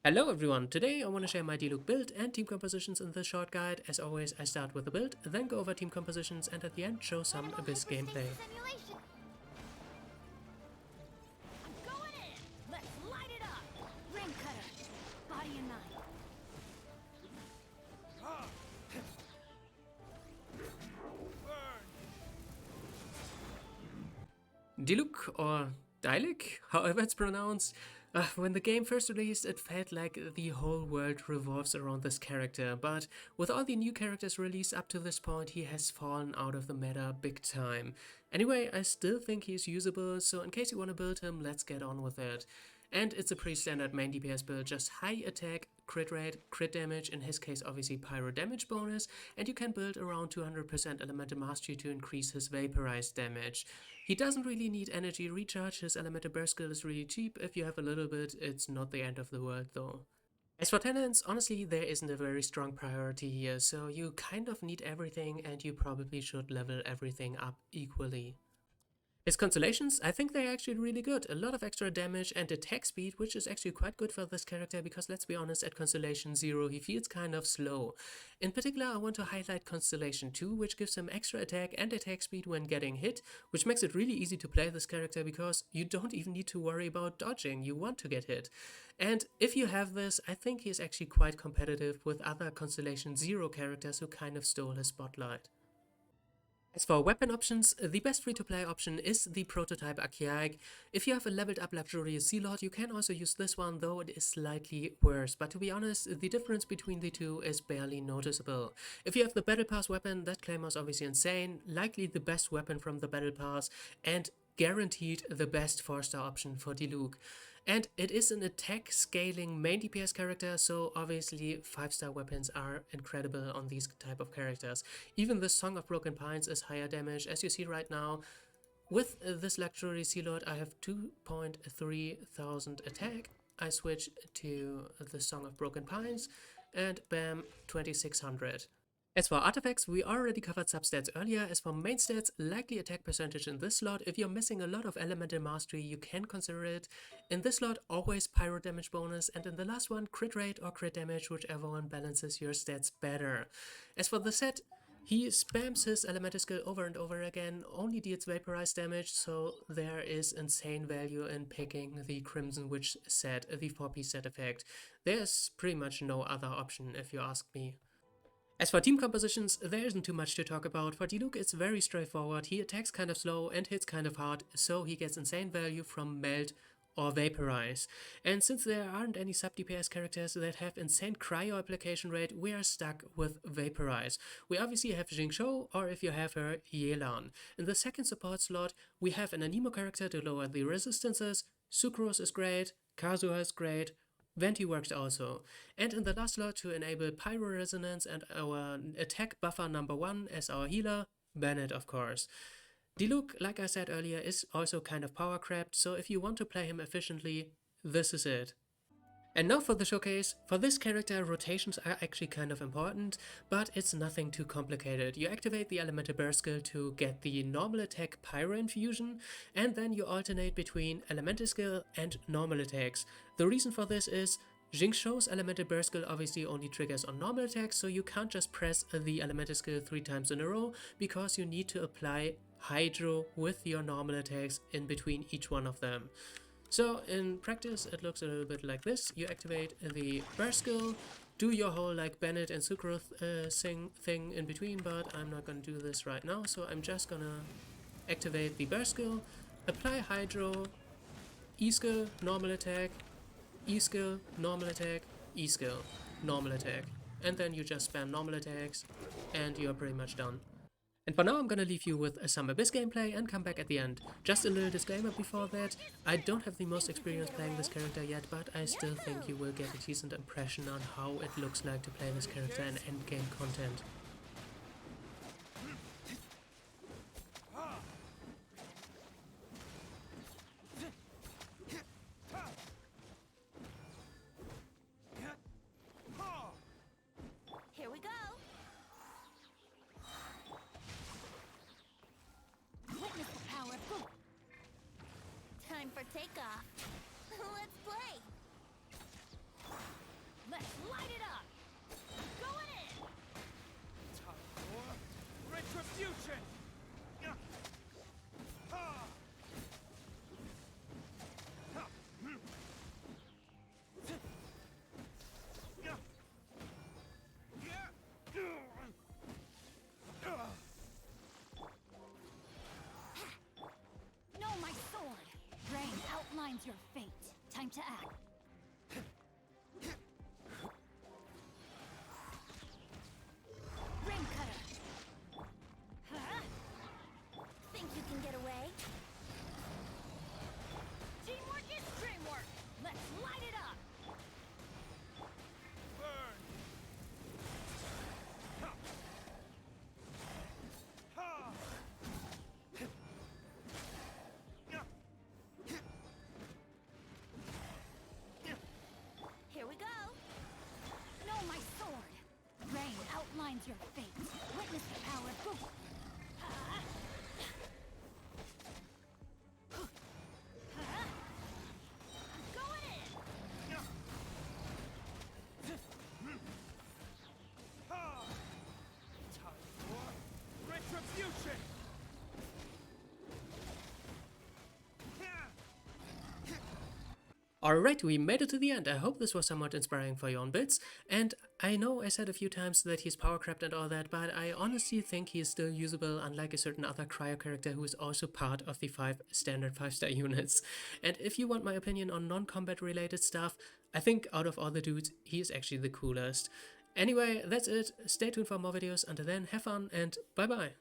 Hello everyone, today I want to share my Diluc build and team compositions in this short guide. As always, I start with the build, then go over team compositions and at the end show some Abyss gameplay. Diluc, or Diluc, however it's pronounced. When the game first released, it felt like the whole world revolves around this character, but with all the new characters released up to this point, he has fallen out of the meta big time. Anyway, I still think he's usable, so in case you want to build him, let's get on with it. And it's a pretty standard main DPS build, just high attack, crit rate, crit damage, in his case obviously pyro damage bonus, and you can build around 200% elemental mastery to increase his vaporized damage. He doesn't really need energy recharge, his elemental burst skill is really cheap, if you have a little bit it's not the end of the world though. As for talents, honestly there isn't a very strong priority here, so you kind of need everything and you probably should level everything up equally. His Constellations, I think they're actually really good. A lot of extra damage and attack speed, which is actually quite good for this character because let's be honest, at Constellation 0 he feels kind of slow. In particular, I want to highlight Constellation 2, which gives him extra attack and attack speed when getting hit, which makes it really easy to play this character because you don't even need to worry about dodging, you want to get hit. And if you have this, I think he's actually quite competitive with other Constellation 0 characters who kind of stole his spotlight. As for weapon options, the best free-to-play option is the prototype Archaic. If you have a leveled up luxurious Sea Lord, you can also use this one, though it is slightly worse. But to be honest, the difference between the two is barely noticeable. If you have the Battle Pass weapon, that claim is obviously insane, likely the best weapon from the Battle Pass, and guaranteed the best 4-star option for Diluc. And it is an attack scaling main DPS character, so obviously 5-star weapons are incredible on these type of characters. Even the Song of Broken Pines is higher damage, as you see right now. With this luxury Sea Lord I have 2.3 thousand attack. I switch to the Song of Broken Pines and bam, 2600. As for artifacts, we already covered substats earlier. As for main stats, likely attack percentage in this slot. If you're missing a lot of elemental mastery, you can consider it. In this slot, always pyro damage bonus, and in the last one, crit rate or crit damage, whichever one balances your stats better. As for the set, he spams his elemental skill over and over again, only deals vaporized damage, so there is insane value in picking the Crimson Witch set, the 4P set effect. There's pretty much no other option if you ask me. As for team compositions, there isn't too much to talk about. For Diluc it's very straightforward, he attacks kind of slow and hits kind of hard, so he gets insane value from Melt or Vaporize. And since there aren't any sub-DPS characters that have insane cryo application rate, we are stuck with Vaporize. We obviously have Jingshou, or if you have her, Yelan. In the second support slot, we have an Anemo character to lower the resistances, Sucrose is great, Kazuha is great, Venti works also. And in the last slot to enable Pyro Resonance and our attack buffer number 1 as our healer, Bennett of course. Diluc, like I said earlier, is also kind of power crapped, so if you want to play him efficiently, this is it. And now for the showcase. For this character, rotations are actually kind of important, but it's nothing too complicated. You activate the Elemental Burst skill to get the normal attack Pyro Infusion, and then you alternate between Elemental skill and normal attacks. The reason for this is Jingshou's Elemental Burst skill obviously only triggers on normal attacks, so you can't just press the Elemental skill 3 times in a row, because you need to apply Hydro with your normal attacks in between each one of them. So in practice it looks a little bit like this. You activate the burst skill, do your whole like Bennett and Sucrose thing in between, but I'm not gonna do this right now, so I'm just gonna activate the burst skill, apply Hydro, E-skill, normal attack, E-skill, normal attack, E-skill, normal attack, and then you just spam normal attacks and you're pretty much done. And for now I'm gonna leave you with some Abyss gameplay and come back at the end. Just a little disclaimer before that, I don't have the most experience playing this character yet, but I still think you will get a decent impression on how it looks like to play this character in endgame content. Here we go! Witness the power of Fu. Time for takeoff. Let's play. fate. Time to act. Ring cutter. Huh? Think you can get away? Teamwork is dreamwork. Let's light it up. Burn! Ha! Ha! Here we go. No, my sword. Rain outlines your fate. Witness the power of Google. I'm going in. Ha! Time for retribution! Alright, we made it to the end. I hope this was somewhat inspiring for your own bits. And I know I said a few times that he's power crept and all that, but I honestly think he is still usable, unlike a certain other cryo character who is also part of the 5 standard 5-star units. And if you want my opinion on non-combat related stuff, I think out of all the dudes, he is actually the coolest. Anyway, that's it. Stay tuned for more videos. Until then, have fun and bye bye.